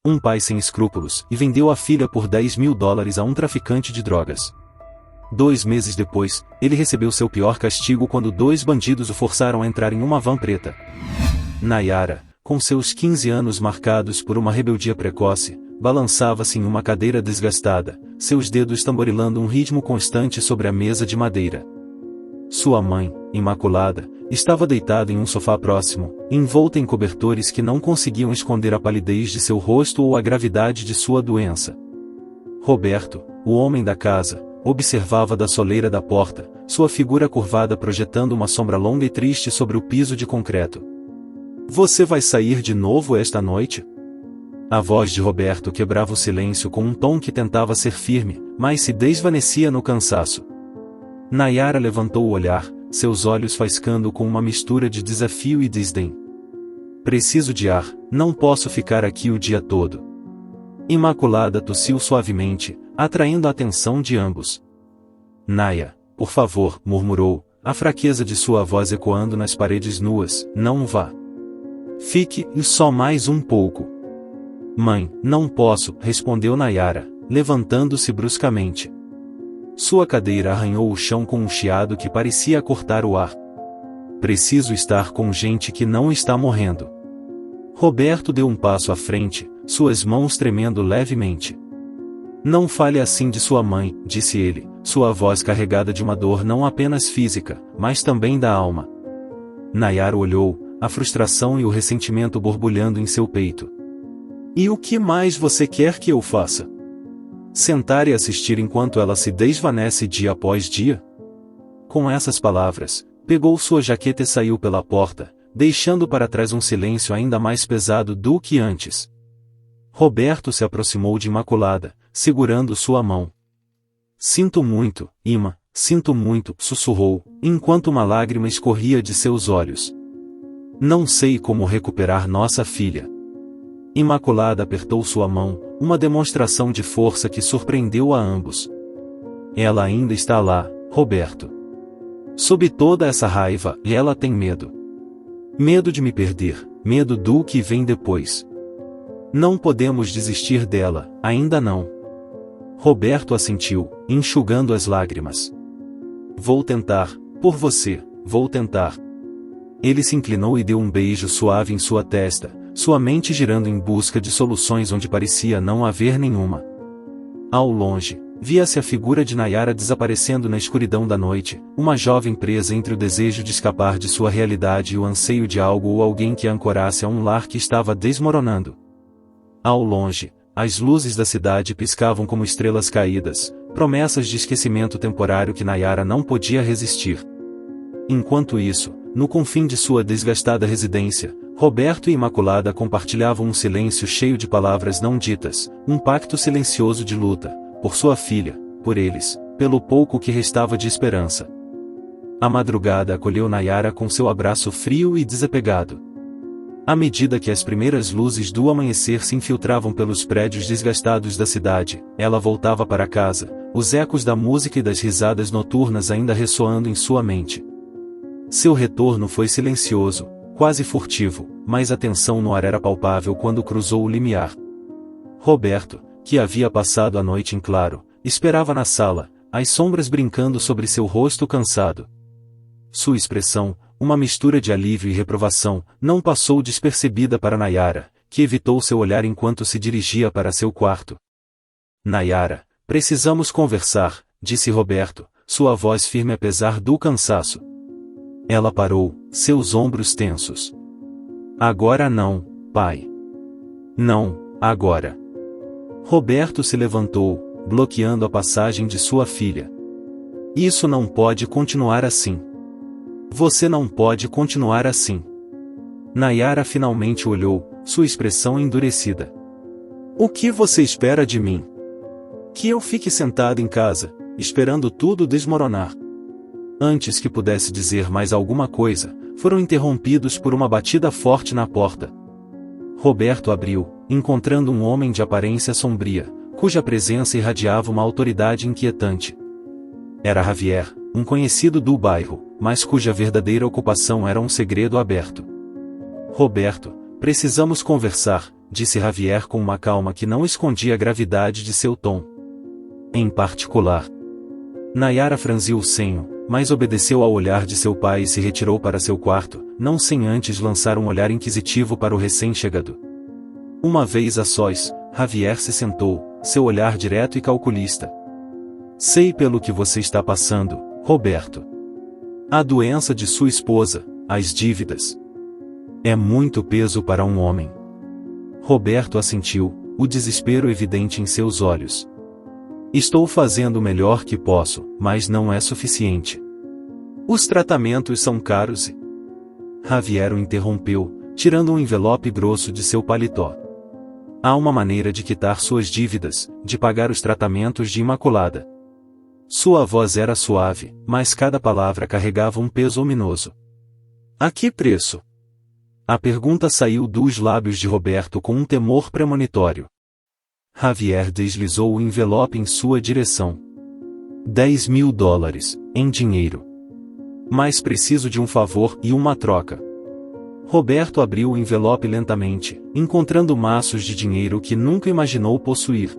um pai sem escrúpulos, e vendeu a filha por $10.000 a um traficante de drogas. 2 meses depois, ele recebeu seu pior castigo quando 2 bandidos o forçaram a entrar em uma van preta. Nayara, com seus 15 anos marcados por uma rebeldia precoce, balançava-se em uma cadeira desgastada, seus dedos tamborilando um ritmo constante sobre a mesa de madeira. Sua mãe, imaculada, estava deitada em um sofá próximo, envolta em cobertores que não conseguiam esconder a palidez de seu rosto ou a gravidade de sua doença. Roberto, o homem da casa, observava da soleira da porta, sua figura curvada projetando uma sombra longa e triste sobre o piso de concreto. "Você vai sair de novo esta noite?" A voz de Roberto quebrava o silêncio com um tom que tentava ser firme, mas se desvanecia no cansaço. Nayara levantou o olhar, seus olhos faiscando com uma mistura de desafio e desdém. "Preciso de ar, não posso ficar aqui o dia todo." Imaculada tossiu suavemente, atraindo a atenção de ambos. "Naya, por favor", murmurou, a fraqueza de sua voz ecoando nas paredes nuas, "não vá. Fique, e só mais um pouco." "Mãe, não posso", respondeu Nayara, levantando-se bruscamente. Sua cadeira arranhou o chão com um chiado que parecia cortar o ar. "Preciso estar com gente que não está morrendo." Roberto deu um passo à frente, suas mãos tremendo levemente. "Não fale assim de sua mãe", disse ele, sua voz carregada de uma dor não apenas física, mas também da alma. Nayara olhou, a frustração e o ressentimento borbulhando em seu peito. "E o que mais você quer que eu faça? Sentar e assistir enquanto ela se desvanece dia após dia?" Com essas palavras, pegou sua jaqueta e saiu pela porta, deixando para trás um silêncio ainda mais pesado do que antes. Roberto se aproximou de Imaculada, segurando sua mão. "Sinto muito, Ima, sinto muito", sussurrou, enquanto uma lágrima escorria de seus olhos. "Não sei como recuperar nossa filha." Imaculada apertou sua mão, uma demonstração de força que surpreendeu a ambos. "Ela ainda está lá, Roberto. Sob toda essa raiva, ela tem medo. Medo de me perder, medo do que vem depois. Não podemos desistir dela, ainda não." Roberto assentiu, enxugando as lágrimas. "Vou tentar, por você, vou tentar." Ele se inclinou e deu um beijo suave em sua testa, sua mente girando em busca de soluções onde parecia não haver nenhuma. Ao longe, via-se a figura de Nayara desaparecendo na escuridão da noite, uma jovem presa entre o desejo de escapar de sua realidade e o anseio de algo ou alguém que a ancorasse a um lar que estava desmoronando. Ao longe, as luzes da cidade piscavam como estrelas caídas, promessas de esquecimento temporário que Nayara não podia resistir. Enquanto isso, no confim de sua desgastada residência, Roberto e Imaculada compartilhavam um silêncio cheio de palavras não ditas, um pacto silencioso de luta, por sua filha, por eles, pelo pouco que restava de esperança. A madrugada acolheu Nayara com seu abraço frio e desapegado. À medida que as primeiras luzes do amanhecer se infiltravam pelos prédios desgastados da cidade, ela voltava para casa, os ecos da música e das risadas noturnas ainda ressoando em sua mente. Seu retorno foi silencioso, quase furtivo, mas a tensão no ar era palpável quando cruzou o limiar. Roberto, que havia passado a noite em claro, esperava na sala, as sombras brincando sobre seu rosto cansado. Sua expressão, uma mistura de alívio e reprovação, não passou despercebida para Nayara, que evitou seu olhar enquanto se dirigia para seu quarto. "Nayara, precisamos conversar", disse Roberto, sua voz firme apesar do cansaço. Ela parou, seus ombros tensos. "Agora não, pai. Não, agora." Roberto se levantou, bloqueando a passagem de sua filha. "Isso não pode continuar assim. Você não pode continuar assim." Nayara finalmente olhou, sua expressão endurecida. "O que você espera de mim? Que eu fique sentada em casa, esperando tudo desmoronar?" Antes que pudesse dizer mais alguma coisa, foram interrompidos por uma batida forte na porta. Roberto abriu, encontrando um homem de aparência sombria, cuja presença irradiava uma autoridade inquietante. Era Javier, um conhecido do bairro, mas cuja verdadeira ocupação era um segredo aberto. "Roberto, precisamos conversar", disse Javier com uma calma que não escondia a gravidade de seu tom. Em particular. Nayara franziu o senho, mas obedeceu ao olhar de seu pai e se retirou para seu quarto, não sem antes lançar um olhar inquisitivo para o recém-chegado. Uma vez a sós, Javier se sentou, seu olhar direto e calculista. Sei pelo que você está passando, Roberto. A doença de sua esposa, as dívidas. É muito peso para um homem. Roberto assentiu, o desespero evidente em seus olhos. Estou fazendo o melhor que posso, mas não é suficiente. Os tratamentos são caros e... Javier o interrompeu, tirando um envelope grosso de seu paletó. Há uma maneira de quitar suas dívidas, de pagar os tratamentos de Imaculada. Sua voz era suave, mas cada palavra carregava um peso ominoso. A que preço? A pergunta saiu dos lábios de Roberto com um temor premonitório. Javier deslizou o envelope em sua direção. $10.000, em dinheiro. Mas preciso de um favor e uma troca. Roberto abriu o envelope lentamente, encontrando maços de dinheiro que nunca imaginou possuir.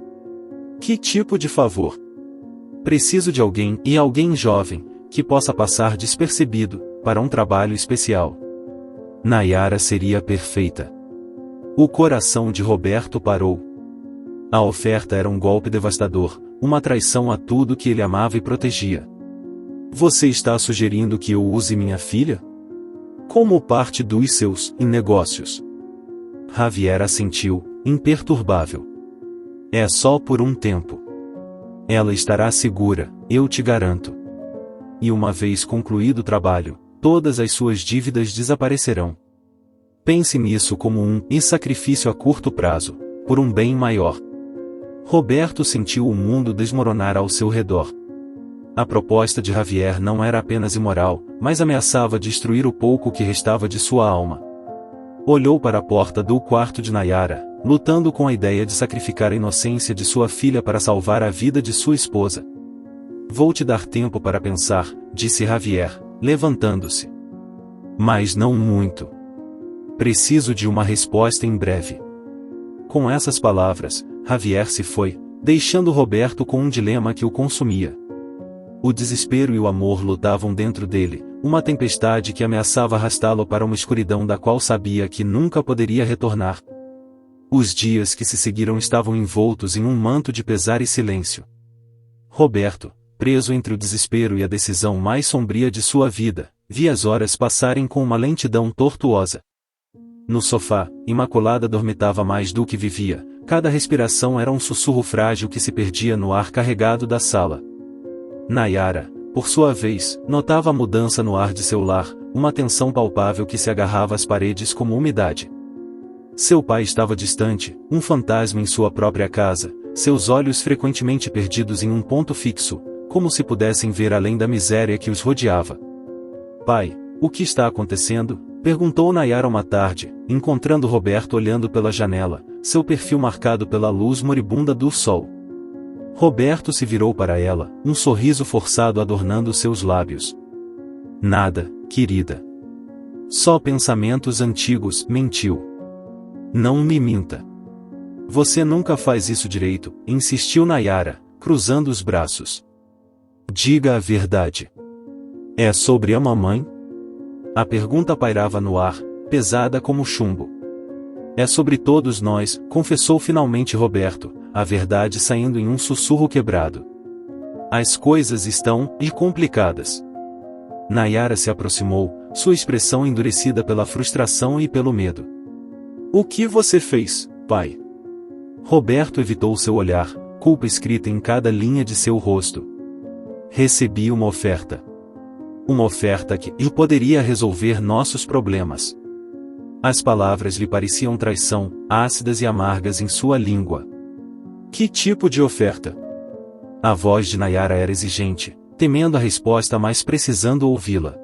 Que tipo de favor? Preciso de alguém, e alguém jovem, que possa passar despercebido, para um trabalho especial. Nayara seria perfeita. O coração de Roberto parou. A oferta era um golpe devastador, uma traição a tudo que ele amava e protegia. Você está sugerindo que eu use minha filha? Como parte dos seus negócios? Javier assentiu, imperturbável. É só por um tempo. Ela estará segura, eu te garanto. E uma vez concluído o trabalho, todas as suas dívidas desaparecerão. Pense nisso como um sacrifício a curto prazo, por um bem maior. Roberto sentiu o mundo desmoronar ao seu redor. A proposta de Javier não era apenas imoral, mas ameaçava destruir o pouco que restava de sua alma. Olhou para a porta do quarto de Nayara, lutando com a ideia de sacrificar a inocência de sua filha para salvar a vida de sua esposa. Vou te dar tempo para pensar, disse Javier, levantando-se. Mas não muito. Preciso de uma resposta em breve. Com essas palavras, Javier se foi, deixando Roberto com um dilema que o consumia. O desespero e o amor lutavam dentro dele, uma tempestade que ameaçava arrastá-lo para uma escuridão da qual sabia que nunca poderia retornar. Os dias que se seguiram estavam envoltos em um manto de pesar e silêncio. Roberto, preso entre o desespero e a decisão mais sombria de sua vida, via as horas passarem com uma lentidão tortuosa. No sofá, Imaculada dormitava mais do que vivia, cada respiração era um sussurro frágil que se perdia no ar carregado da sala. Nayara, por sua vez, notava a mudança no ar de seu lar, uma tensão palpável que se agarrava às paredes como umidade. Seu pai estava distante, um fantasma em sua própria casa, seus olhos frequentemente perdidos em um ponto fixo, como se pudessem ver além da miséria que os rodeava. Pai, o que está acontecendo? Perguntou Nayara uma tarde, encontrando Roberto olhando pela janela, seu perfil marcado pela luz moribunda do sol. Roberto se virou para ela, um sorriso forçado adornando seus lábios. Nada, querida. Só pensamentos antigos, mentiu. Não me minta. Você nunca faz isso direito, insistiu Nayara, cruzando os braços. Diga a verdade. É sobre a mamãe? A pergunta pairava no ar, pesada como chumbo. É sobre todos nós, confessou finalmente Roberto, a verdade saindo em um sussurro quebrado. As coisas estão complicadas. Nayara se aproximou, sua expressão endurecida pela frustração e pelo medo. O que você fez, pai? Roberto evitou seu olhar, culpa escrita em cada linha de seu rosto. Recebi uma oferta. Uma oferta que poderia resolver nossos problemas. As palavras lhe pareciam traição, ácidas e amargas em sua língua. Que tipo de oferta? A voz de Nayara era exigente, temendo a resposta mas precisando ouvi-la.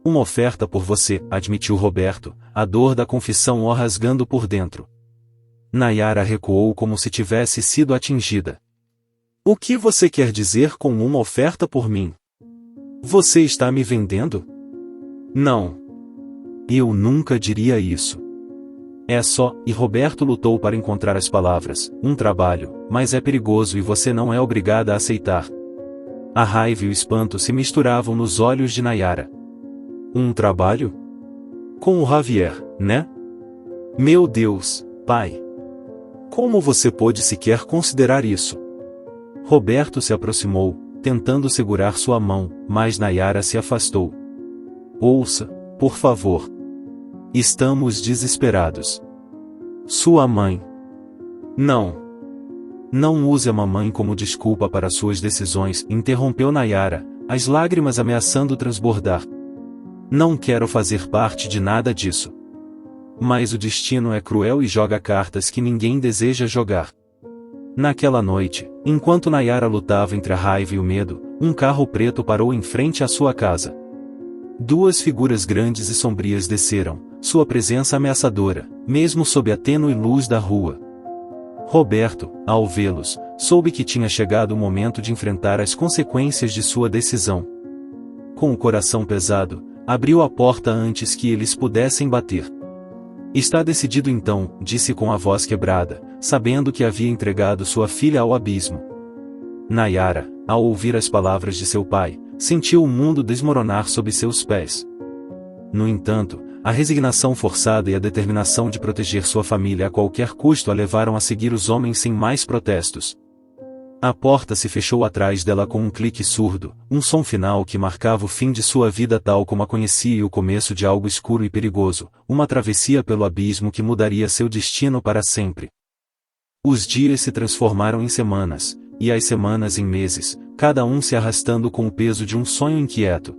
Uma oferta por você, admitiu Roberto, a dor da confissão o rasgando por dentro. Nayara recuou como se tivesse sido atingida. O que você quer dizer com uma oferta por mim? Você está me vendendo? Não. Eu nunca diria isso. É só, e Roberto lutou para encontrar as palavras, um trabalho, mas é perigoso e você não é obrigada a aceitar. A raiva e o espanto se misturavam nos olhos de Nayara. Um trabalho? Com o Javier, né? Meu Deus, pai! Como você pôde sequer considerar isso? Roberto se aproximou, tentando segurar sua mão, mas Nayara se afastou. Ouça, por favor. Estamos desesperados. Sua mãe. Não. Não use a mamãe como desculpa para suas decisões, interrompeu Nayara, as lágrimas ameaçando transbordar. Não quero fazer parte de nada disso. Mas o destino é cruel e joga cartas que ninguém deseja jogar. Naquela noite, enquanto Nayara lutava entre a raiva e o medo, um carro preto parou em frente à sua casa. Duas figuras grandes e sombrias desceram, sua presença ameaçadora, mesmo sob a tênue luz da rua. Roberto, ao vê-los, soube que tinha chegado o momento de enfrentar as consequências de sua decisão. Com o coração pesado, abriu a porta antes que eles pudessem bater. Está decidido então, disse com a voz quebrada, sabendo que havia entregado sua filha ao abismo. Nayara, ao ouvir as palavras de seu pai, sentiu o mundo desmoronar sob seus pés. No entanto, a resignação forçada e a determinação de proteger sua família a qualquer custo a levaram a seguir os homens sem mais protestos. A porta se fechou atrás dela com um clique surdo, um som final que marcava o fim de sua vida tal como a conhecia e o começo de algo escuro e perigoso, uma travessia pelo abismo que mudaria seu destino para sempre. Os dias se transformaram em semanas, e as semanas em meses, cada um se arrastando com o peso de um sonho inquieto.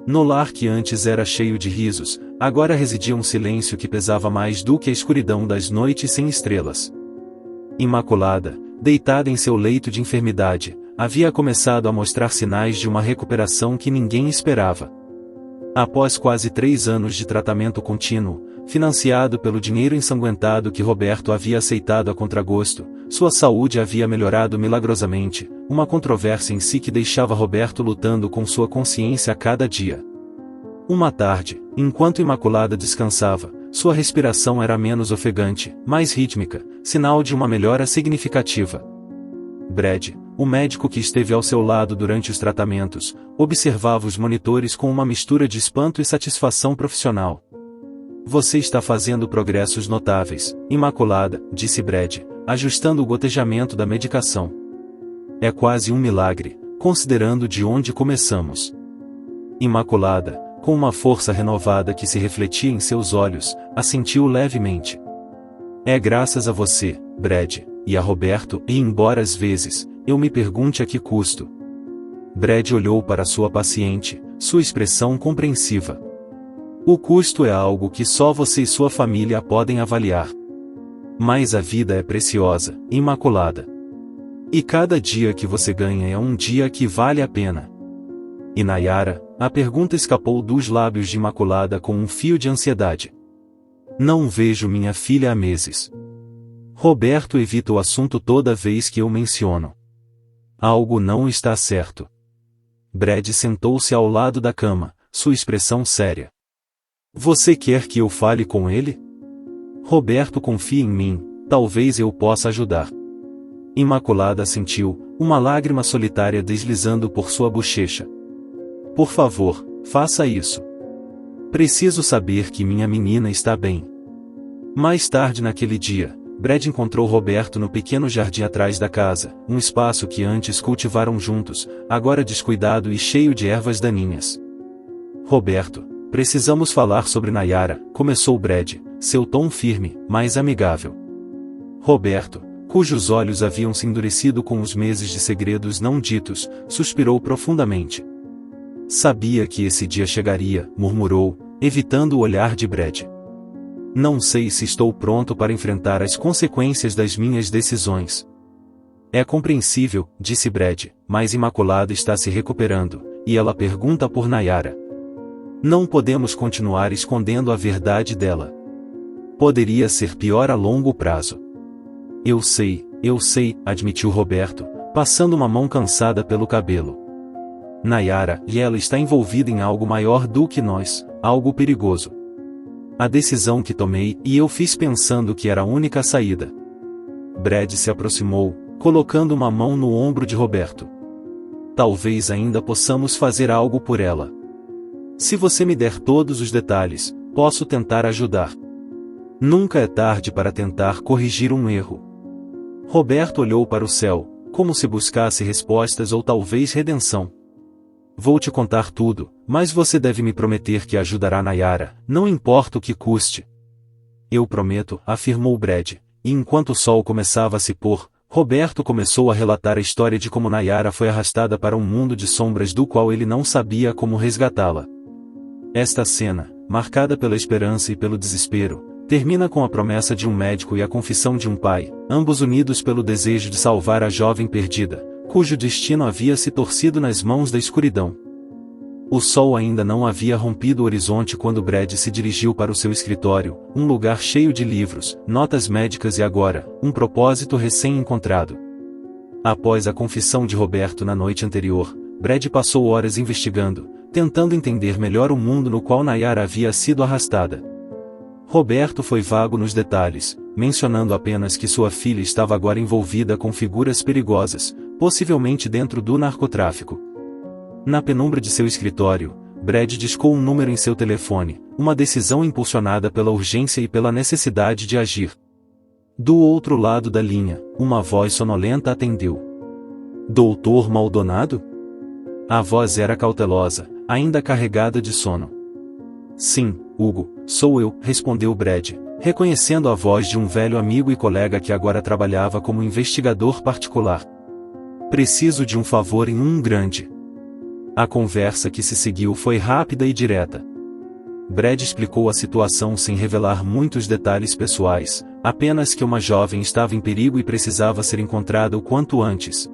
No lar que antes era cheio de risos, agora residia um silêncio que pesava mais do que a escuridão das noites sem estrelas. Imaculada, deitada em seu leito de enfermidade, havia começado a mostrar sinais de uma recuperação que ninguém esperava. Após quase 3 anos de tratamento contínuo, financiado pelo dinheiro ensanguentado que Roberto havia aceitado a contragosto, sua saúde havia melhorado milagrosamente, uma controvérsia em si que deixava Roberto lutando com sua consciência a cada dia. Uma tarde, enquanto Imaculada descansava, sua respiração era menos ofegante, mais rítmica, sinal de uma melhora significativa. Brad, o médico que esteve ao seu lado durante os tratamentos, observava os monitores com uma mistura de espanto e satisfação profissional. Você está fazendo progressos notáveis, Imaculada, disse Brad, ajustando o gotejamento da medicação. É quase um milagre, considerando de onde começamos. Imaculada, com uma força renovada que se refletia em seus olhos, assentiu levemente. É graças a você, Brad, e a Roberto, e embora às vezes, eu me pergunte a que custo. Brad olhou para sua paciente, sua expressão compreensiva. O custo é algo que só você e sua família podem avaliar. Mas a vida é preciosa, Imaculada. E cada dia que você ganha é um dia que vale a pena. E Nayara, a pergunta escapou dos lábios de Imaculada com um fio de ansiedade. Não vejo minha filha há meses. Roberto evita o assunto toda vez que eu menciono. Algo não está certo. Brad sentou-se ao lado da cama, sua expressão séria. Você quer que eu fale com ele? Roberto confia em mim, talvez eu possa ajudar. Imaculada sentiu, uma lágrima solitária deslizando por sua bochecha. Por favor, faça isso. Preciso saber que minha menina está bem. Mais tarde naquele dia, Brad encontrou Roberto no pequeno jardim atrás da casa, um espaço que antes cultivaram juntos, agora descuidado e cheio de ervas daninhas. Roberto, precisamos falar sobre Nayara, começou Brad, seu tom firme, mas amigável. Roberto, cujos olhos haviam se endurecido com os meses de segredos não ditos, suspirou profundamente. Sabia que esse dia chegaria, murmurou, evitando o olhar de Brad. Não sei se estou pronto para enfrentar as consequências das minhas decisões. É compreensível, disse Brad, mas Imaculada está se recuperando, e ela pergunta por Nayara. Não podemos continuar escondendo a verdade dela. Poderia ser pior a longo prazo. Eu sei, admitiu Roberto, passando uma mão cansada pelo cabelo. Nayara, e ela está envolvida em algo maior do que nós, algo perigoso. A decisão que tomei e eu fiz pensando que era a única saída. Brad se aproximou, colocando uma mão no ombro de Roberto. Talvez ainda possamos fazer algo por ela. Se você me der todos os detalhes, posso tentar ajudar. Nunca é tarde para tentar corrigir um erro. Roberto olhou para o céu, como se buscasse respostas ou talvez redenção. Vou te contar tudo, mas você deve me prometer que ajudará Nayara, não importa o que custe. Eu prometo, afirmou Brad, e enquanto o sol começava a se pôr, Roberto começou a relatar a história de como Nayara foi arrastada para um mundo de sombras do qual ele não sabia como resgatá-la. Esta cena, marcada pela esperança e pelo desespero, termina com a promessa de um médico e a confissão de um pai, ambos unidos pelo desejo de salvar a jovem perdida, cujo destino havia se torcido nas mãos da escuridão. O sol ainda não havia rompido o horizonte quando Brad se dirigiu para o seu escritório, um lugar cheio de livros, notas médicas e agora, um propósito recém-encontrado. Após a confissão de Roberto na noite anterior, Brad passou horas investigando, tentando entender melhor o mundo no qual Nayara havia sido arrastada. Roberto foi vago nos detalhes, mencionando apenas que sua filha estava agora envolvida com figuras perigosas, possivelmente dentro do narcotráfico. Na penumbra de seu escritório, Brad discou um número em seu telefone, uma decisão impulsionada pela urgência e pela necessidade de agir. Do outro lado da linha, uma voz sonolenta atendeu. Doutor Maldonado? A voz era cautelosa, ainda carregada de sono. Sim, Hugo, sou eu, respondeu Brad, reconhecendo a voz de um velho amigo e colega que agora trabalhava como investigador particular. Preciso de um favor em um grande. A conversa que se seguiu foi rápida e direta. Brad explicou a situação sem revelar muitos detalhes pessoais, apenas que uma jovem estava em perigo e precisava ser encontrada o quanto antes.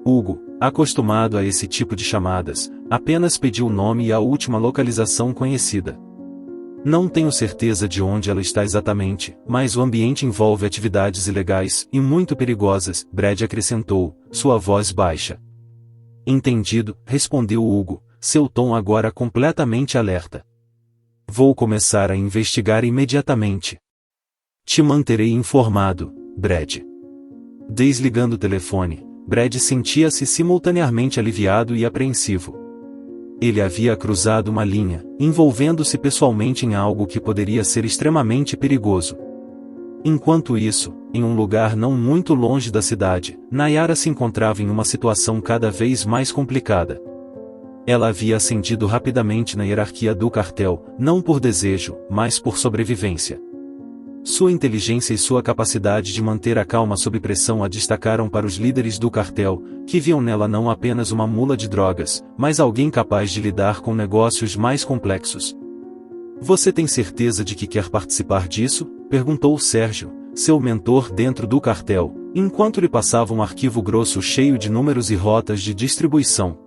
Hugo, acostumado a esse tipo de chamadas, apenas pediu o nome e a última localização conhecida. Não tenho certeza de onde ela está exatamente, mas o ambiente envolve atividades ilegais e muito perigosas, Brad acrescentou, sua voz baixa. Entendido, respondeu Hugo, seu tom agora completamente alerta. Vou começar a investigar imediatamente. Te manterei informado, Brad. Desligando o telefone, Brad sentia-se simultaneamente aliviado e apreensivo. Ele havia cruzado uma linha, envolvendo-se pessoalmente em algo que poderia ser extremamente perigoso. Enquanto isso, em um lugar não muito longe da cidade, Nayara se encontrava em uma situação cada vez mais complicada. Ela havia ascendido rapidamente na hierarquia do cartel, não por desejo, mas por sobrevivência. Sua inteligência e sua capacidade de manter a calma sob pressão a destacaram para os líderes do cartel, que viam nela não apenas uma mula de drogas, mas alguém capaz de lidar com negócios mais complexos. Você tem certeza de que quer participar disso? Perguntou Sérgio, seu mentor dentro do cartel, enquanto lhe passava um arquivo grosso cheio de números e rotas de distribuição.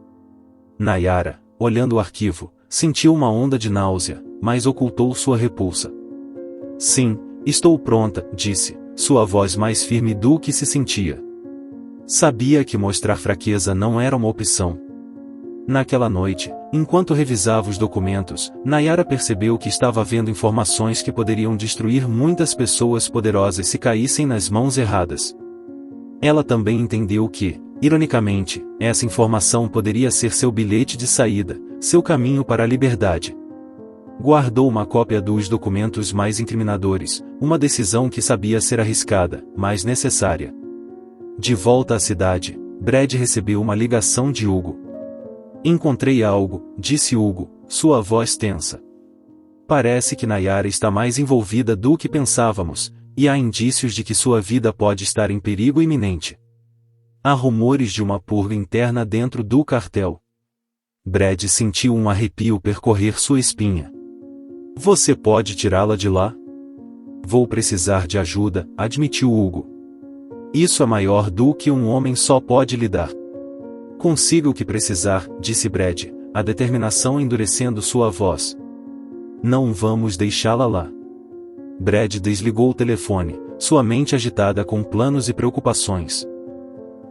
Nayara, olhando o arquivo, sentiu uma onda de náusea, mas ocultou sua repulsa. Sim, estou pronta, disse, sua voz mais firme do que se sentia. Sabia que mostrar fraqueza não era uma opção. Naquela noite, enquanto revisava os documentos, Nayara percebeu que estava vendo informações que poderiam destruir muitas pessoas poderosas se caíssem nas mãos erradas. Ela também entendeu que, ironicamente, essa informação poderia ser seu bilhete de saída, seu caminho para a liberdade. Guardou uma cópia dos documentos mais incriminadores, uma decisão que sabia ser arriscada, mas necessária. De volta à cidade, Brad recebeu uma ligação de Hugo. Encontrei algo, disse Hugo, sua voz tensa. Parece que Nayara está mais envolvida do que pensávamos, e há indícios de que sua vida pode estar em perigo iminente. Há rumores de uma purga interna dentro do cartel. Brad sentiu um arrepio percorrer sua espinha. Você pode tirá-la de lá? Vou precisar de ajuda, admitiu Hugo. Isso é maior do que um homem só pode lidar. Consiga o que precisar, disse Brad, a determinação endurecendo sua voz. Não vamos deixá-la lá. Brad desligou o telefone, sua mente agitada com planos e preocupações.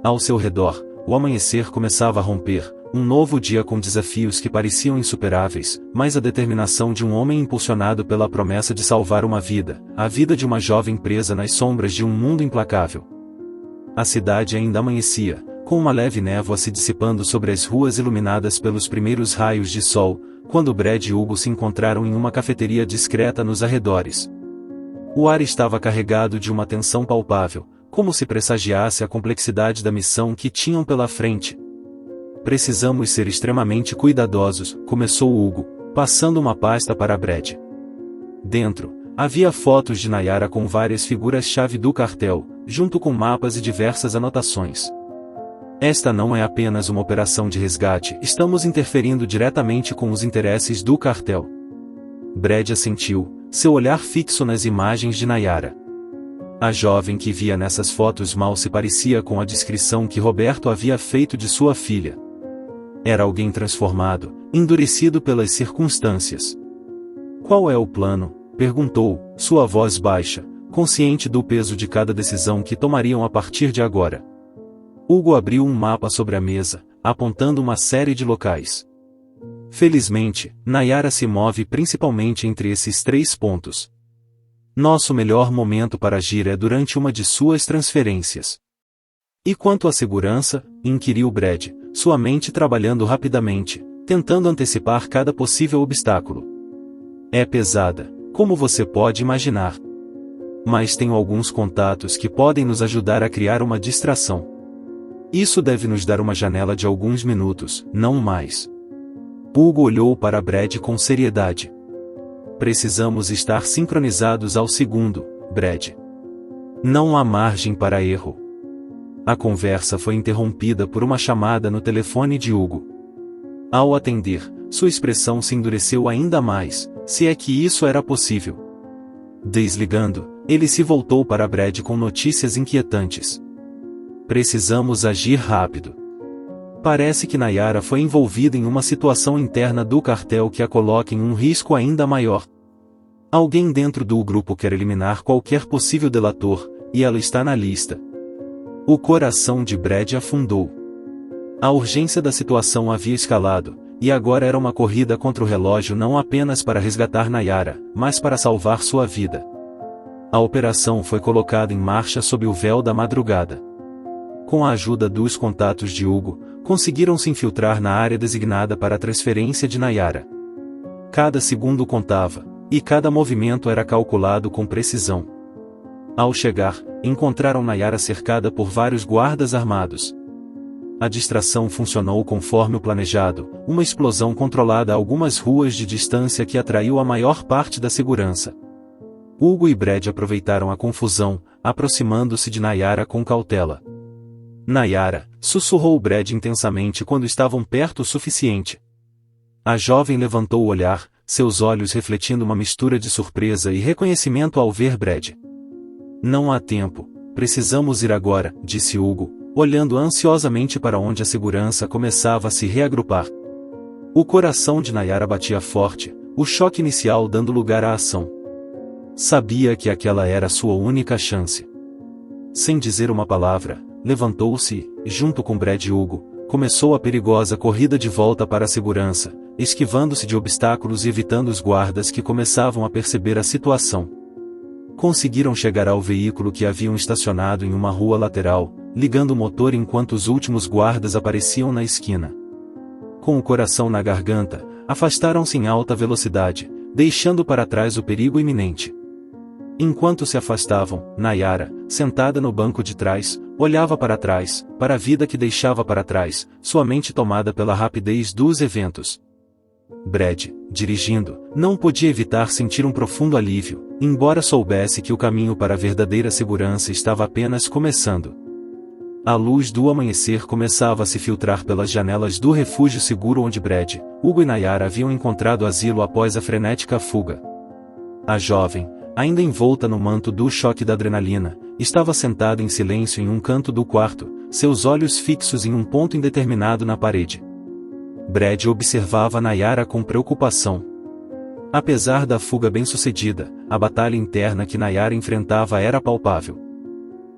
Ao seu redor, o amanhecer começava a romper, um novo dia com desafios que pareciam insuperáveis, mas a determinação de um homem impulsionado pela promessa de salvar uma vida, a vida de uma jovem presa nas sombras de um mundo implacável. A cidade ainda amanhecia, com uma leve névoa se dissipando sobre as ruas iluminadas pelos primeiros raios de sol, quando Brad e Hugo se encontraram em uma cafeteria discreta nos arredores. O ar estava carregado de uma tensão palpável, como se pressagiasse a complexidade da missão que tinham pela frente. Precisamos ser extremamente cuidadosos, começou Hugo, passando uma pasta para Brad. Dentro, havia fotos de Nayara com várias figuras-chave do cartel, junto com mapas e diversas anotações. Esta não é apenas uma operação de resgate, estamos interferindo diretamente com os interesses do cartel. Brad assentiu, seu olhar fixo nas imagens de Nayara. A jovem que via nessas fotos mal se parecia com a descrição que Roberto havia feito de sua filha. Era alguém transformado, endurecido pelas circunstâncias. Qual é o plano? Perguntou, sua voz baixa, consciente do peso de cada decisão que tomariam a partir de agora. Hugo abriu um mapa sobre a mesa, apontando uma série de locais. Felizmente, Nayara se move principalmente entre esses 3 pontos. Nosso melhor momento para agir é durante uma de suas transferências. E quanto à segurança? Inquiriu Brad, sua mente trabalhando rapidamente, tentando antecipar cada possível obstáculo. É pesada, como você pode imaginar. Mas tenho alguns contatos que podem nos ajudar a criar uma distração. Isso deve nos dar uma janela de alguns minutos, não mais. Hugo olhou para Brad com seriedade. Precisamos estar sincronizados ao segundo, Brad. Não há margem para erro. A conversa foi interrompida por uma chamada no telefone de Hugo. Ao atender, sua expressão se endureceu ainda mais, se é que isso era possível. Desligando, ele se voltou para Brad com notícias inquietantes. Precisamos agir rápido. Parece que Nayara foi envolvida em uma situação interna do cartel que a coloca em um risco ainda maior. Alguém dentro do grupo quer eliminar qualquer possível delator, e ela está na lista. O coração de Brad afundou. A urgência da situação havia escalado, e agora era uma corrida contra o relógio não apenas para resgatar Nayara, mas para salvar sua vida. A operação foi colocada em marcha sob o véu da madrugada. Com a ajuda dos contatos de Hugo, conseguiram se infiltrar na área designada para a transferência de Nayara. Cada segundo contava, e cada movimento era calculado com precisão. Ao chegar, encontraram Nayara cercada por vários guardas armados. A distração funcionou conforme o planejado, uma explosão controlada a algumas ruas de distância que atraiu a maior parte da segurança. Hugo e Brad aproveitaram a confusão, aproximando-se de Nayara com cautela. Nayara, sussurrou Brad intensamente quando estavam perto o suficiente. A jovem levantou o olhar, seus olhos refletindo uma mistura de surpresa e reconhecimento ao ver Brad. Não há tempo, precisamos ir agora, disse Hugo, olhando ansiosamente para onde a segurança começava a se reagrupar. O coração de Nayara batia forte, o choque inicial dando lugar à ação. Sabia que aquela era sua única chance. Sem dizer uma palavra, levantou-se e, junto com Brad e Hugo, começou a perigosa corrida de volta para a segurança, esquivando-se de obstáculos e evitando os guardas que começavam a perceber a situação. Conseguiram chegar ao veículo que haviam estacionado em uma rua lateral, ligando o motor enquanto os últimos guardas apareciam na esquina. Com o coração na garganta, afastaram-se em alta velocidade, deixando para trás o perigo iminente. Enquanto se afastavam, Nayara, sentada no banco de trás, olhava para trás, para a vida que deixava para trás, sua mente tomada pela rapidez dos eventos. Brad, dirigindo, não podia evitar sentir um profundo alívio, embora soubesse que o caminho para a verdadeira segurança estava apenas começando. A luz do amanhecer começava a se filtrar pelas janelas do refúgio seguro onde Brad, Hugo e Nayara haviam encontrado asilo após a frenética fuga. A jovem, ainda envolta no manto do choque da adrenalina, estava sentada em silêncio em um canto do quarto, seus olhos fixos em um ponto indeterminado na parede. Brad observava Nayara com preocupação. Apesar da fuga bem-sucedida, a batalha interna que Nayara enfrentava era palpável.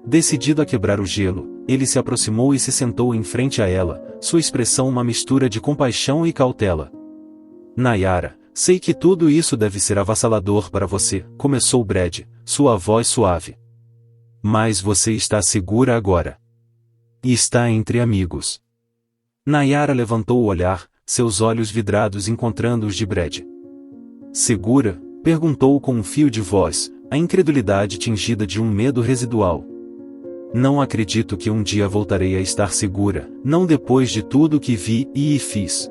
Decidido a quebrar o gelo, ele se aproximou e se sentou em frente a ela, sua expressão uma mistura de compaixão e cautela. Nayara, sei que tudo isso deve ser avassalador para você, começou Brad, sua voz suave. Mas você está segura agora. E está entre amigos. Nayara levantou o olhar, seus olhos vidrados encontrando os de Brad. Segura? Perguntou com um fio de voz, a incredulidade tingida de um medo residual. Não acredito que um dia voltarei a estar segura, não depois de tudo que vi e fiz.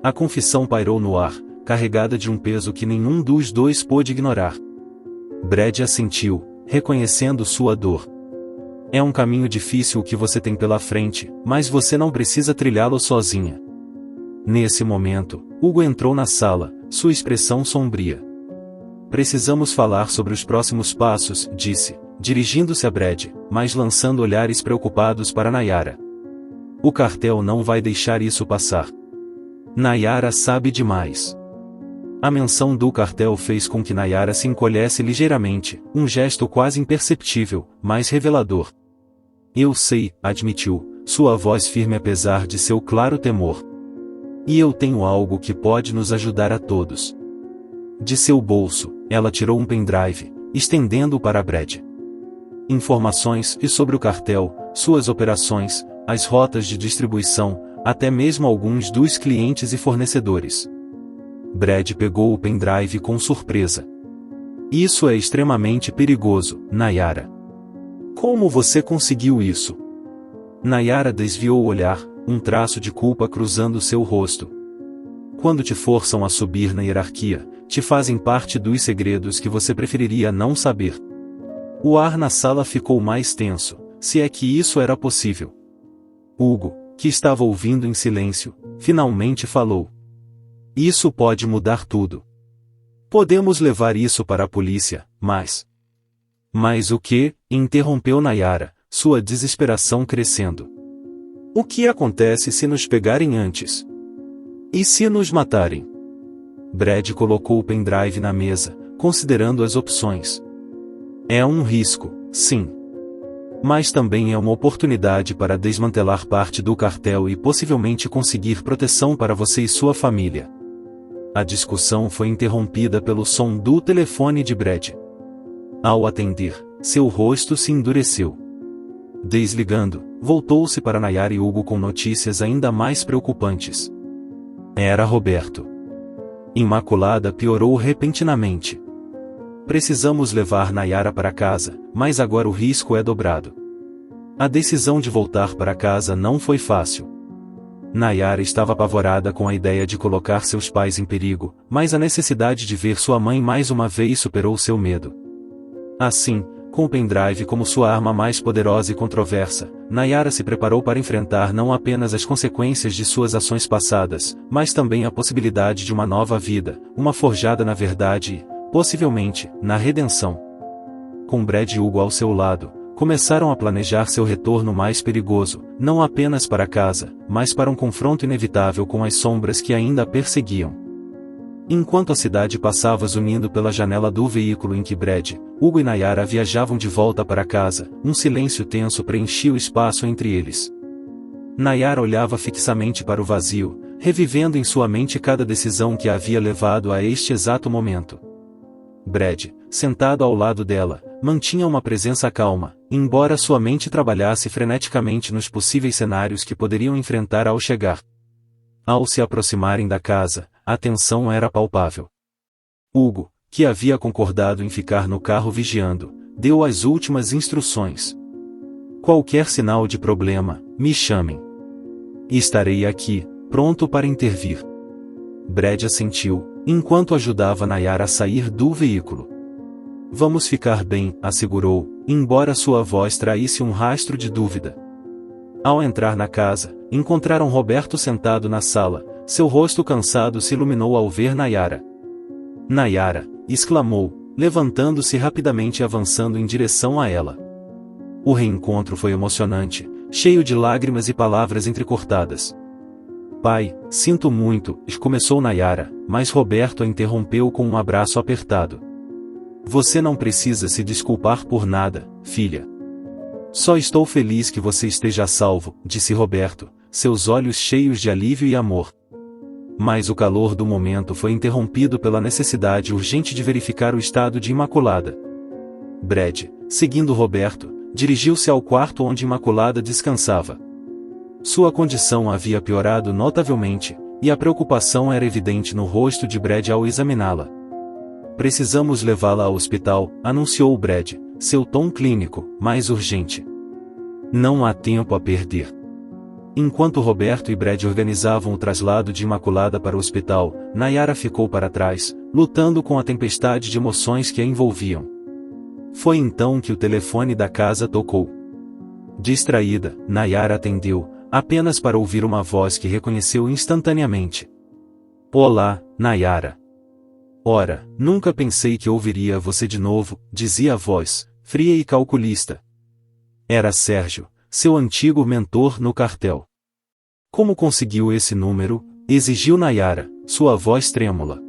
A confissão pairou no ar, carregada de um peso que nenhum dos dois pôde ignorar. Brad assentiu, reconhecendo sua dor. É um caminho difícil o que você tem pela frente, mas você não precisa trilhá-lo sozinha. Nesse momento, Hugo entrou na sala, sua expressão sombria. Precisamos falar sobre os próximos passos, disse, dirigindo-se a Brad, mas lançando olhares preocupados para Nayara. O cartel não vai deixar isso passar. Nayara sabe demais. A menção do cartel fez com que Nayara se encolhesse ligeiramente, um gesto quase imperceptível, mas revelador. Eu sei, admitiu, sua voz firme apesar de seu claro temor. E eu tenho algo que pode nos ajudar a todos. De seu bolso, ela tirou um pendrive, estendendo-o para Brad. Informações sobre o cartel, suas operações, as rotas de distribuição, até mesmo alguns dos clientes e fornecedores. Brad pegou o pendrive com surpresa. Isso é extremamente perigoso, Nayara. Como você conseguiu isso? Nayara desviou o olhar, um traço de culpa cruzando seu rosto. Quando te forçam a subir na hierarquia, te fazem parte dos segredos que você preferiria não saber. O ar na sala ficou mais tenso, se é que isso era possível. Hugo, que estava ouvindo em silêncio, finalmente falou. Isso pode mudar tudo. Podemos levar isso para a polícia, mas... Mas o quê? Interrompeu Nayara, sua desesperação crescendo. O que acontece se nos pegarem antes? E se nos matarem? Brad colocou o pendrive na mesa, considerando as opções. É um risco, sim. Mas também é uma oportunidade para desmantelar parte do cartel e possivelmente conseguir proteção para você e sua família. A discussão foi interrompida pelo som do telefone de Brad. Ao atender, seu rosto se endureceu. Desligando, voltou-se para Nayara e Hugo com notícias ainda mais preocupantes. Era Roberto. Imaculada piorou repentinamente. Precisamos levar Nayara para casa, mas agora o risco é dobrado. A decisão de voltar para casa não foi fácil. Nayara estava apavorada com a ideia de colocar seus pais em perigo, mas a necessidade de ver sua mãe mais uma vez superou seu medo. Assim, com o pendrive como sua arma mais poderosa e controversa, Nayara se preparou para enfrentar não apenas as consequências de suas ações passadas, mas também a possibilidade de uma nova vida, uma forjada na verdade e, possivelmente, na redenção. Com Brad e Hugo ao seu lado, começaram a planejar seu retorno mais perigoso, não apenas para casa, mas para um confronto inevitável com as sombras que ainda a perseguiam. Enquanto a cidade passava zunindo pela janela do veículo em que Brad, Hugo e Nayara viajavam de volta para casa, um silêncio tenso preenchia o espaço entre eles. Nayara olhava fixamente para o vazio, revivendo em sua mente cada decisão que a havia levado a este exato momento. Brad, sentado ao lado dela, mantinha uma presença calma, embora sua mente trabalhasse freneticamente nos possíveis cenários que poderiam enfrentar ao chegar. Ao se aproximarem da casa, a tensão era palpável. Hugo, que havia concordado em ficar no carro vigiando, deu as últimas instruções. Qualquer sinal de problema, me chamem. Estarei aqui, pronto para intervir. Brad assentiu, enquanto ajudava Nayara a sair do veículo. Vamos ficar bem, assegurou, embora sua voz traísse um rastro de dúvida. Ao entrar na casa, encontraram Roberto sentado na sala, seu rosto cansado se iluminou ao ver Nayara. Nayara, exclamou, levantando-se rapidamente e avançando em direção a ela. O reencontro foi emocionante, cheio de lágrimas e palavras entrecortadas. Pai, sinto muito, começou Nayara, mas Roberto a interrompeu com um abraço apertado. Você não precisa se desculpar por nada, filha. Só estou feliz que você esteja a salvo, disse Roberto, seus olhos cheios de alívio e amor. Mas o calor do momento foi interrompido pela necessidade urgente de verificar o estado de Imaculada. Brad, seguindo Roberto, dirigiu-se ao quarto onde Imaculada descansava. Sua condição havia piorado notavelmente, e a preocupação era evidente no rosto de Brad ao examiná-la. Precisamos levá-la ao hospital, anunciou Brad, seu tom clínico, mais urgente. Não há tempo a perder. Enquanto Roberto e Brad organizavam o traslado de Imaculada para o hospital, Nayara ficou para trás, lutando com a tempestade de emoções que a envolviam. Foi então que o telefone da casa tocou. Distraída, Nayara atendeu, apenas para ouvir uma voz que reconheceu instantaneamente. Olá, Nayara. Ora, nunca pensei que ouviria você de novo, dizia a voz, fria e calculista. Era Sérgio, seu antigo mentor no cartel. Como conseguiu esse número? Exigiu Nayara, sua voz trêmula.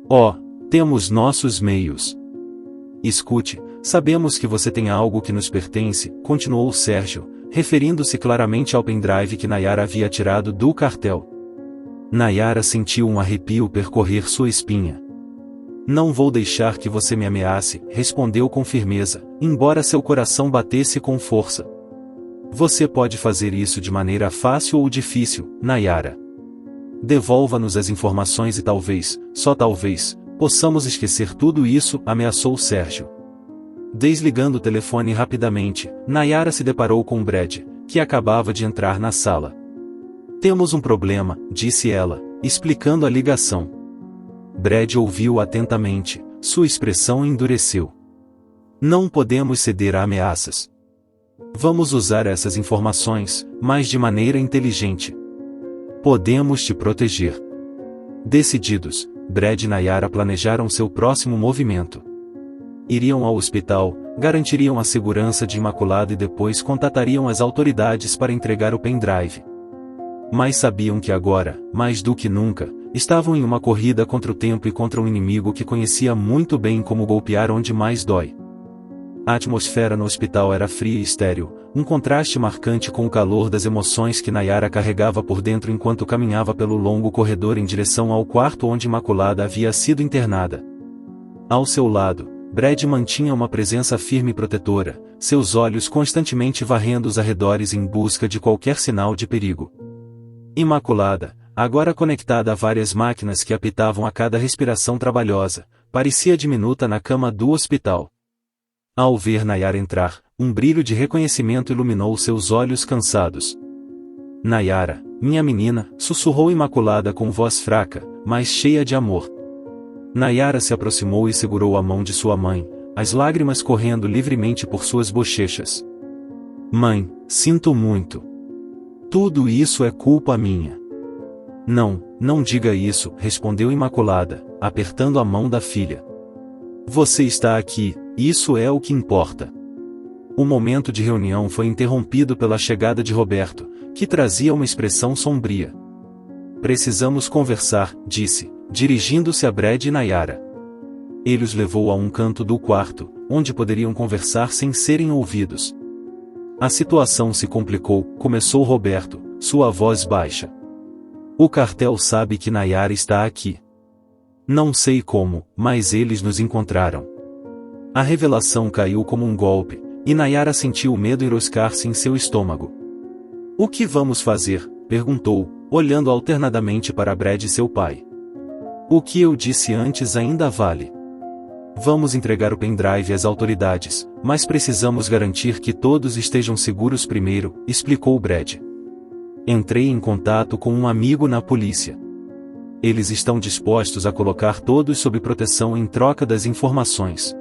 Oh, temos nossos meios. Escute, sabemos que você tem algo que nos pertence, continuou Sérgio, referindo-se claramente ao pendrive que Nayara havia tirado do cartel. Nayara sentiu um arrepio percorrer sua espinha. Não vou deixar que você me ameace, respondeu com firmeza, embora seu coração batesse com força. Você pode fazer isso de maneira fácil ou difícil, Nayara. Devolva-nos as informações e talvez, só talvez, possamos esquecer tudo isso, ameaçou Sérgio. Desligando o telefone rapidamente, Nayara se deparou com Brad, que acabava de entrar na sala. Temos um problema, disse ela, explicando a ligação. Brad ouviu atentamente, sua expressão endureceu. Não podemos ceder a ameaças. Vamos usar essas informações, mas de maneira inteligente. Podemos te proteger. Decididos, Brad e Nayara planejaram seu próximo movimento. Iriam ao hospital, garantiriam a segurança de Imaculada e depois contatariam as autoridades para entregar o pendrive. Mas sabiam que agora, mais do que nunca, estavam em uma corrida contra o tempo e contra um inimigo que conhecia muito bem como golpear onde mais dói. A atmosfera no hospital era fria e estéril, um contraste marcante com o calor das emoções que Nayara carregava por dentro enquanto caminhava pelo longo corredor em direção ao quarto onde Imaculada havia sido internada. Ao seu lado, Brad mantinha uma presença firme e protetora, seus olhos constantemente varrendo os arredores em busca de qualquer sinal de perigo. Imaculada, agora conectada a várias máquinas que apitavam a cada respiração trabalhosa, parecia diminuta na cama do hospital. Ao ver Nayara entrar, um brilho de reconhecimento iluminou seus olhos cansados. Nayara, minha menina, sussurrou Imaculada com voz fraca, mas cheia de amor. Nayara se aproximou e segurou a mão de sua mãe, as lágrimas correndo livremente por suas bochechas. Mãe, sinto muito. Tudo isso é culpa minha. Não, não diga isso, respondeu Imaculada, apertando a mão da filha. Você está aqui, isso é o que importa. O momento de reunião foi interrompido pela chegada de Roberto, que trazia uma expressão sombria. Precisamos conversar, disse, dirigindo-se a Brad e Nayara. Ele os levou a um canto do quarto, onde poderiam conversar sem serem ouvidos. A situação se complicou, começou Roberto, sua voz baixa. O cartel sabe que Nayara está aqui. Não sei como, mas eles nos encontraram. A revelação caiu como um golpe, e Nayara sentiu o medo enroscar-se em seu estômago. O que vamos fazer? Perguntou, olhando alternadamente para Brad e seu pai. O que eu disse antes ainda vale. Vamos entregar o pendrive às autoridades, mas precisamos garantir que todos estejam seguros primeiro, explicou Brad. Entrei em contato com um amigo na polícia. Eles estão dispostos a colocar todos sob proteção em troca das informações.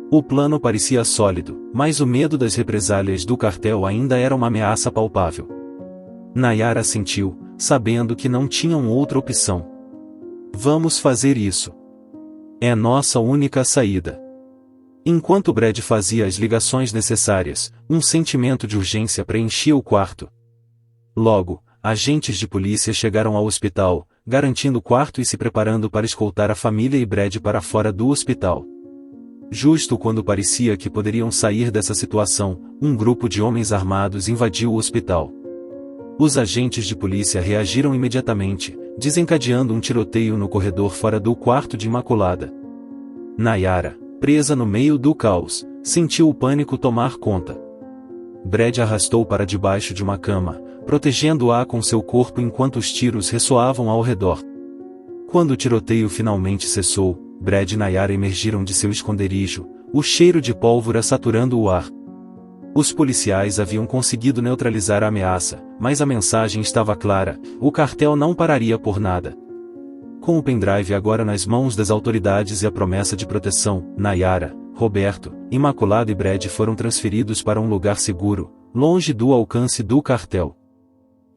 O plano parecia sólido, mas o medo das represálias do cartel ainda era uma ameaça palpável. Nayara sentiu, sabendo que não tinham outra opção. Vamos fazer isso. É nossa única saída. Enquanto Brad fazia as ligações necessárias, um sentimento de urgência preenchia o quarto. Logo, agentes de polícia chegaram ao hospital, garantindo o quarto e se preparando para escoltar a família e Brad para fora do hospital. Justo quando parecia que poderiam sair dessa situação, um grupo de homens armados invadiu o hospital. Os agentes de polícia reagiram imediatamente, desencadeando um tiroteio no corredor fora do quarto de Imaculada. Nayara, presa no meio do caos, sentiu o pânico tomar conta. Brad arrastou para debaixo de uma cama, protegendo-a com seu corpo enquanto os tiros ressoavam ao redor. Quando o tiroteio finalmente cessou, Brad e Nayara emergiram de seu esconderijo, o cheiro de pólvora saturando o ar. Os policiais haviam conseguido neutralizar a ameaça, mas a mensagem estava clara: o cartel não pararia por nada. Com o pendrive agora nas mãos das autoridades e a promessa de proteção, Nayara, Roberto, Imaculada e Brad foram transferidos para um lugar seguro, longe do alcance do cartel.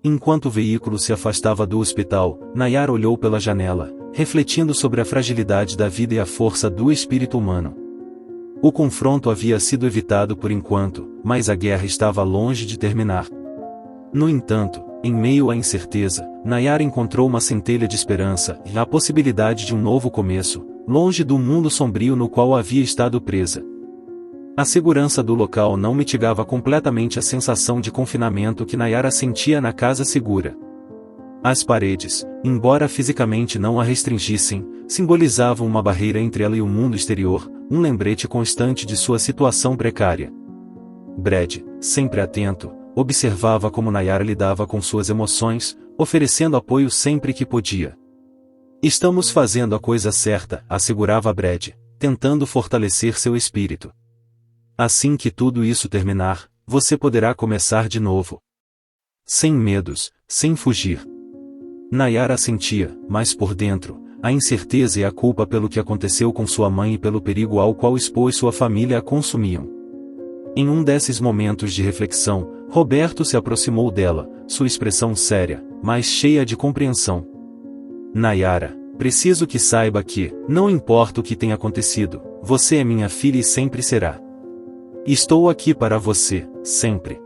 Enquanto o veículo se afastava do hospital, Nayara olhou pela janela, refletindo sobre a fragilidade da vida e a força do espírito humano. O confronto havia sido evitado por enquanto, mas a guerra estava longe de terminar. No entanto, em meio à incerteza, Nayara encontrou uma centelha de esperança e a possibilidade de um novo começo, longe do mundo sombrio no qual havia estado presa. A segurança do local não mitigava completamente a sensação de confinamento que Nayara sentia na casa segura. As paredes, embora fisicamente não a restringissem, simbolizavam uma barreira entre ela e o mundo exterior, um lembrete constante de sua situação precária. Brad, sempre atento, observava como Nayara lidava com suas emoções, oferecendo apoio sempre que podia. "Estamos fazendo a coisa certa", assegurava Brad, tentando fortalecer seu espírito. "Assim que tudo isso terminar, você poderá começar de novo. Sem medos, sem fugir." Nayara sentia, mas por dentro, a incerteza e a culpa pelo que aconteceu com sua mãe e pelo perigo ao qual expôs sua família a consumiam. Em um desses momentos de reflexão, Roberto se aproximou dela, sua expressão séria, mas cheia de compreensão. "Nayara, preciso que saiba que, não importa o que tenha acontecido, você é minha filha e sempre será. Estou aqui para você, sempre."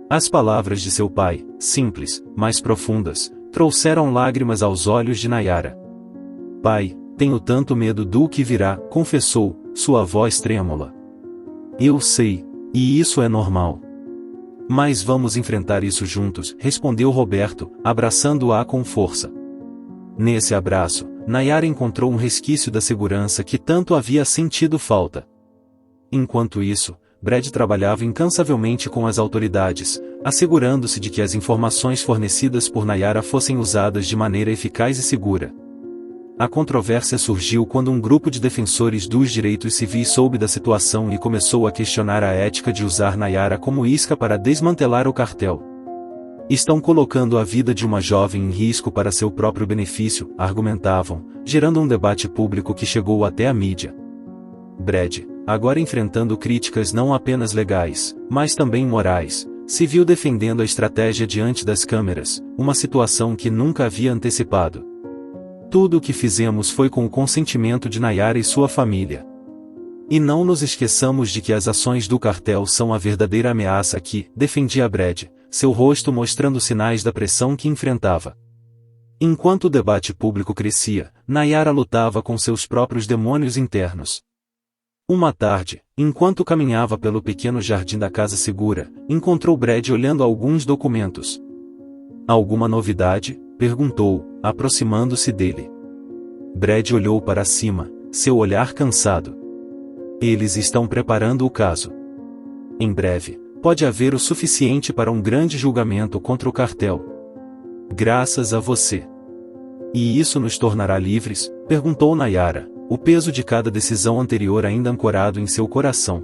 As palavras de seu pai, simples, mas profundas, trouxeram lágrimas aos olhos de Nayara. "Pai, tenho tanto medo do que virá", confessou, sua voz trêmula. "Eu sei, e isso é normal. Mas vamos enfrentar isso juntos", respondeu Roberto, abraçando-a com força. Nesse abraço, Nayara encontrou um resquício da segurança que tanto havia sentido falta. Enquanto isso, Brad trabalhava incansavelmente com as autoridades, assegurando-se de que as informações fornecidas por Nayara fossem usadas de maneira eficaz e segura. A controvérsia surgiu quando um grupo de defensores dos direitos civis soube da situação e começou a questionar a ética de usar Nayara como isca para desmantelar o cartel. "Estão colocando a vida de uma jovem em risco para seu próprio benefício", argumentavam, gerando um debate público que chegou até a mídia. Brad, agora enfrentando críticas não apenas legais, mas também morais, se viu defendendo a estratégia diante das câmeras, uma situação que nunca havia antecipado. "Tudo o que fizemos foi com o consentimento de Nayara e sua família. E não nos esqueçamos de que as ações do cartel são a verdadeira ameaça aqui", defendia Brad, seu rosto mostrando sinais da pressão que enfrentava. Enquanto o debate público crescia, Nayara lutava com seus próprios demônios internos. Uma tarde, enquanto caminhava pelo pequeno jardim da casa segura, encontrou Brad olhando alguns documentos. "Alguma novidade?", perguntou, aproximando-se dele. Brad olhou para cima, seu olhar cansado. "Eles estão preparando o caso. Em breve, pode haver o suficiente para um grande julgamento contra o cartel. Graças a você." "E isso nos tornará livres?", perguntou Nayara, o peso de cada decisão anterior ainda ancorado em seu coração.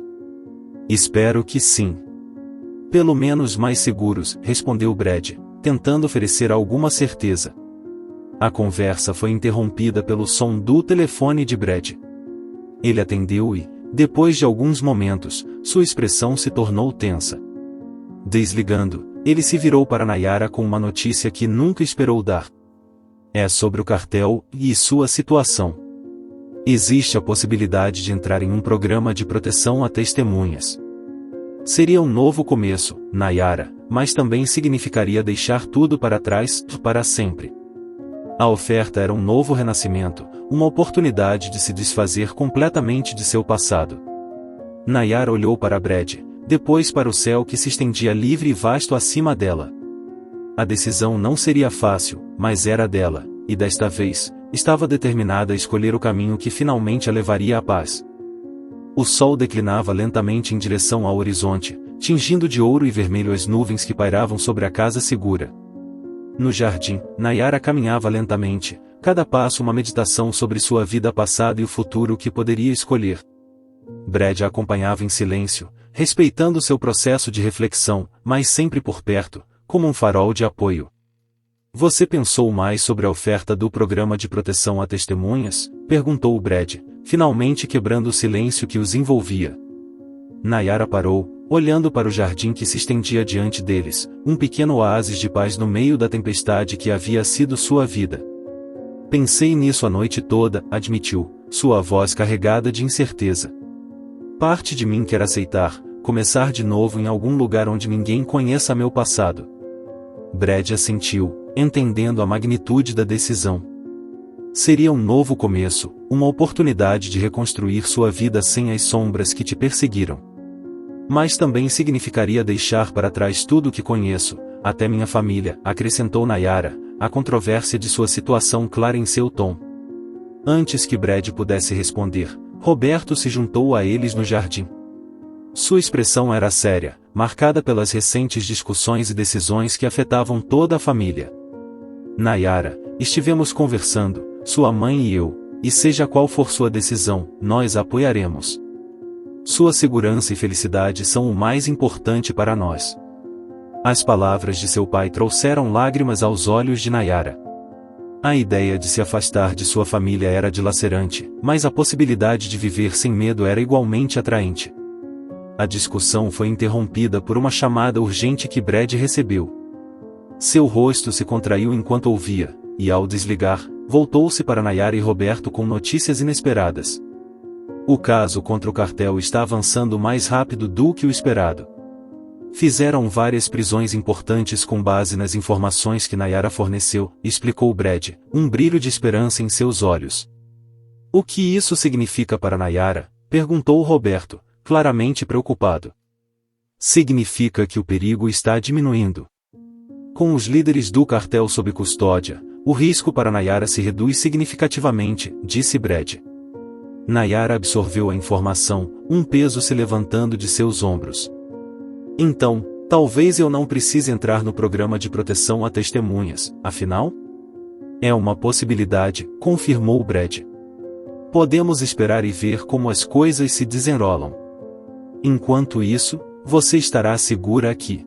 "Espero que sim." "Pelo menos mais seguros", respondeu Brad, tentando oferecer alguma certeza. A conversa foi interrompida pelo som do telefone de Brad. Ele atendeu e, depois de alguns momentos, sua expressão se tornou tensa. Desligando, ele se virou para Nayara com uma notícia que nunca esperou dar. "É sobre o cartel e sua situação. Existe a possibilidade de entrar em um programa de proteção a testemunhas. Seria um novo começo, Nayara, mas também significaria deixar tudo para trás, para sempre. A oferta era um novo renascimento, uma oportunidade de se desfazer completamente de seu passado. Nayara olhou para Brad, depois para o céu que se estendia livre e vasto acima dela. A decisão não seria fácil, mas era dela, e desta vez, estava determinada a escolher o caminho que finalmente a levaria à paz. O sol declinava lentamente em direção ao horizonte, tingindo de ouro e vermelho as nuvens que pairavam sobre a casa segura. No jardim, Nayara caminhava lentamente, cada passo uma meditação sobre sua vida passada e o futuro que poderia escolher. Brad a acompanhava em silêncio, respeitando seu processo de reflexão, mas sempre por perto, como um farol de apoio. Você pensou mais sobre a oferta do programa de proteção a testemunhas? Perguntou Brad, finalmente quebrando o silêncio que os envolvia. Nayara parou, olhando para o jardim que se estendia diante deles, um pequeno oásis de paz no meio da tempestade que havia sido sua vida. Pensei nisso a noite toda, admitiu, sua voz carregada de incerteza. Parte de mim quer aceitar, começar de novo em algum lugar onde ninguém conheça meu passado. Brad assentiu, entendendo a magnitude da decisão. Seria um novo começo, uma oportunidade de reconstruir sua vida sem as sombras que te perseguiram. Mas também significaria deixar para trás tudo o que conheço, até minha família, acrescentou Nayara, a controvérsia de sua situação clara em seu tom. Antes que Brad pudesse responder, Roberto se juntou a eles no jardim. Sua expressão era séria, marcada pelas recentes discussões e decisões que afetavam toda a família. Nayara, estivemos conversando, sua mãe e eu, e seja qual for sua decisão, nós a apoiaremos. Sua segurança e felicidade são o mais importante para nós. As palavras de seu pai trouxeram lágrimas aos olhos de Nayara. A ideia de se afastar de sua família era dilacerante, mas a possibilidade de viver sem medo era igualmente atraente. A discussão foi interrompida por uma chamada urgente que Brad recebeu. Seu rosto se contraiu enquanto ouvia, e ao desligar, voltou-se para Nayara e Roberto com notícias inesperadas. O caso contra o cartel está avançando mais rápido do que o esperado. Fizeram várias prisões importantes com base nas informações que Nayara forneceu, explicou Brad, um brilho de esperança em seus olhos. O que isso significa para Nayara? Perguntou Roberto, claramente preocupado. Significa que o perigo está diminuindo. Com os líderes do cartel sob custódia, o risco para Nayara se reduz significativamente, disse Brad. Nayara absorveu a informação, um peso se levantando de seus ombros. Então, talvez eu não precise entrar no programa de proteção a testemunhas, afinal? É uma possibilidade, confirmou Brad. Podemos esperar e ver como as coisas se desenrolam. Enquanto isso, você estará segura aqui.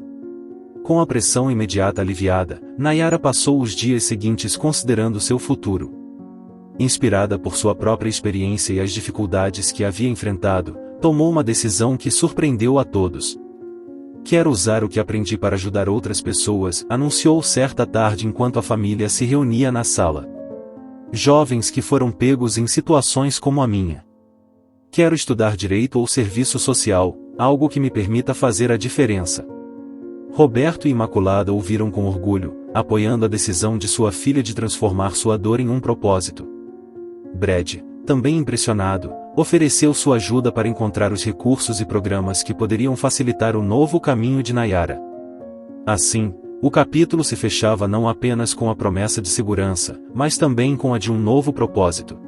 Com a pressão imediata aliviada, Nayara passou os dias seguintes considerando seu futuro. Inspirada por sua própria experiência e as dificuldades que havia enfrentado, tomou uma decisão que surpreendeu a todos. Quero usar o que aprendi para ajudar outras pessoas, anunciou certa tarde enquanto a família se reunia na sala. Jovens que foram pegos em situações como a minha. Quero estudar direito ou serviço social, algo que me permita fazer a diferença. Roberto e Imaculada ouviram com orgulho, apoiando a decisão de sua filha de transformar sua dor em um propósito. Brad, também impressionado, ofereceu sua ajuda para encontrar os recursos e programas que poderiam facilitar o novo caminho de Nayara. Assim, o capítulo se fechava não apenas com a promessa de segurança, mas também com a de um novo propósito.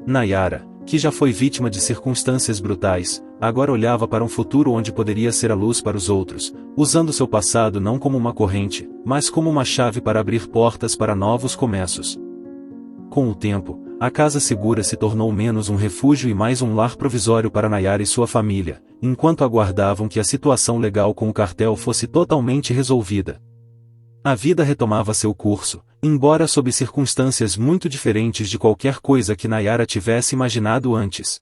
Nayara, que já foi vítima de circunstâncias brutais, agora olhava para um futuro onde poderia ser a luz para os outros, usando seu passado não como uma corrente, mas como uma chave para abrir portas para novos começos. Com o tempo, a casa segura se tornou menos um refúgio e mais um lar provisório para Nayara e sua família, enquanto aguardavam que a situação legal com o cartel fosse totalmente resolvida. A vida retomava seu curso, embora sob circunstâncias muito diferentes de qualquer coisa que Nayara tivesse imaginado antes.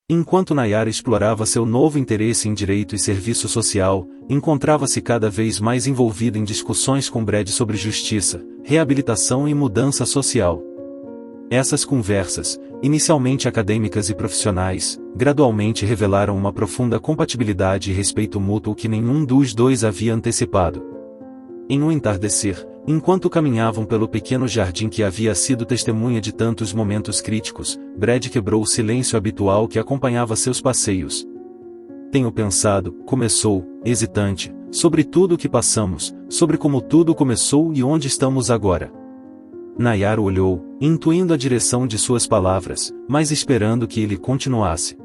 Enquanto Nayara explorava seu novo interesse em direito e serviço social, encontrava-se cada vez mais envolvida em discussões com Brad sobre justiça, reabilitação e mudança social. Essas conversas, inicialmente acadêmicas e profissionais, gradualmente revelaram uma profunda compatibilidade e respeito mútuo que nenhum dos dois havia antecipado. Em um entardecer, Enquanto caminhavam pelo pequeno jardim que havia sido testemunha de tantos momentos críticos, Brad quebrou o silêncio habitual que acompanhava seus passeios. Tenho pensado, começou, hesitante, sobre tudo o que passamos, sobre como tudo começou e onde estamos agora. Nayara olhou, intuindo a direção de suas palavras, mas esperando que ele continuasse.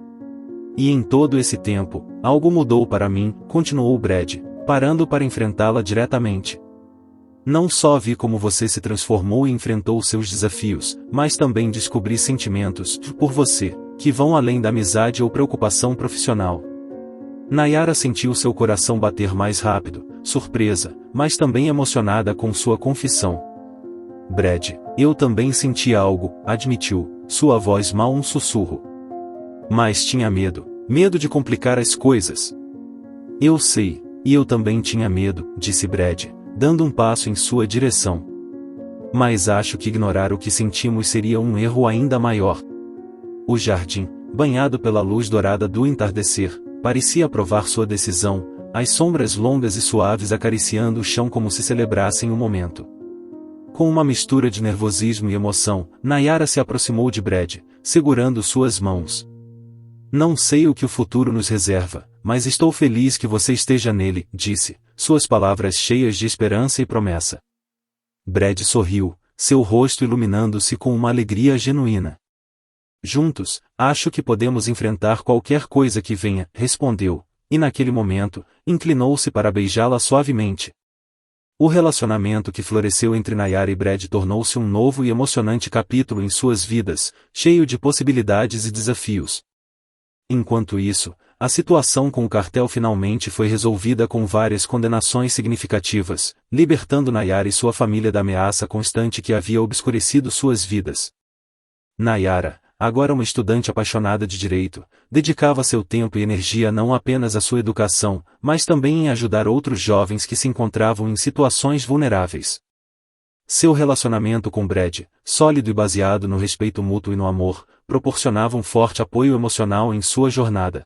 E em todo esse tempo, algo mudou para mim, continuou Brad, parando para enfrentá-la diretamente. Não só vi como você se transformou e enfrentou seus desafios, mas também descobri sentimentos, por você, que vão além da amizade ou preocupação profissional. Nayara sentiu seu coração bater mais rápido, surpresa, mas também emocionada com sua confissão. Brad, eu também senti algo, admitiu, sua voz mal um sussurro. Mas tinha medo, medo de complicar as coisas. Eu sei, e eu também tinha medo, disse Brad, dando um passo em sua direção. Mas acho que ignorar o que sentimos seria um erro ainda maior. O jardim, banhado pela luz dourada do entardecer, parecia aprovar sua decisão, as sombras longas e suaves acariciando o chão como se celebrassem o momento. Com uma mistura de nervosismo e emoção, Nayara se aproximou de Brad, segurando suas mãos. Não sei o que o futuro nos reserva, mas estou feliz que você esteja nele, disse, suas palavras cheias de esperança e promessa. Brad sorriu, seu rosto iluminando-se com uma alegria genuína. Juntos, acho que podemos enfrentar qualquer coisa que venha, respondeu, e naquele momento, inclinou-se para beijá-la suavemente. O relacionamento que floresceu entre Nayara e Brad tornou-se um novo e emocionante capítulo em suas vidas, cheio de possibilidades e desafios. Enquanto isso, a situação com o cartel finalmente foi resolvida com várias condenações significativas, libertando Nayara e sua família da ameaça constante que havia obscurecido suas vidas. Nayara, agora uma estudante apaixonada de direito, dedicava seu tempo e energia não apenas à sua educação, mas também em ajudar outros jovens que se encontravam em situações vulneráveis. Seu relacionamento com Brad, sólido e baseado no respeito mútuo e no amor, proporcionava um forte apoio emocional em sua jornada.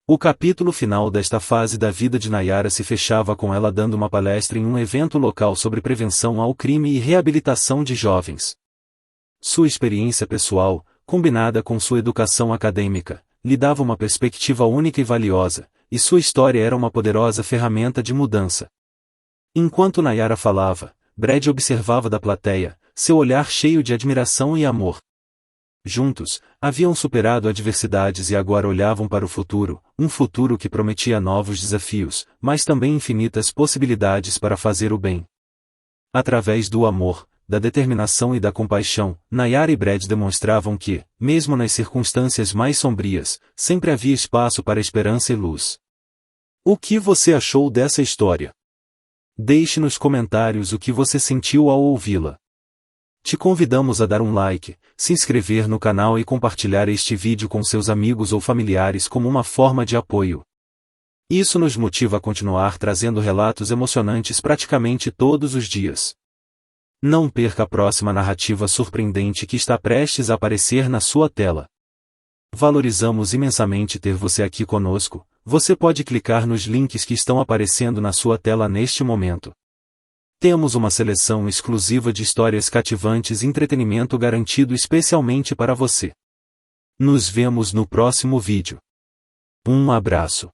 O capítulo final desta fase da vida de Nayara se fechava com ela dando uma palestra em um evento local sobre prevenção ao crime e reabilitação de jovens. Sua experiência pessoal, combinada com sua educação acadêmica, lhe dava uma perspectiva única e valiosa, e sua história era uma poderosa ferramenta de mudança. Enquanto Nayara falava, Brad observava da plateia, seu olhar cheio de admiração e amor. Juntos, haviam superado adversidades e agora olhavam para o futuro, um futuro que prometia novos desafios, mas também infinitas possibilidades para fazer o bem. Através do amor, da determinação e da compaixão, Nayara e Brad demonstravam que, mesmo nas circunstâncias mais sombrias, sempre havia espaço para esperança e luz. O que você achou dessa história? Deixe nos comentários o que você sentiu ao ouvi-la. Te convidamos a dar um like, se inscrever no canal e compartilhar este vídeo com seus amigos ou familiares como uma forma de apoio. Isso nos motiva a continuar trazendo relatos emocionantes praticamente todos os dias. Não perca a próxima narrativa surpreendente que está prestes a aparecer na sua tela. Valorizamos imensamente ter você aqui conosco. Você pode clicar nos links que estão aparecendo na sua tela neste momento. Temos uma seleção exclusiva de histórias cativantes e entretenimento garantido especialmente para você. Nos vemos no próximo vídeo. Um abraço.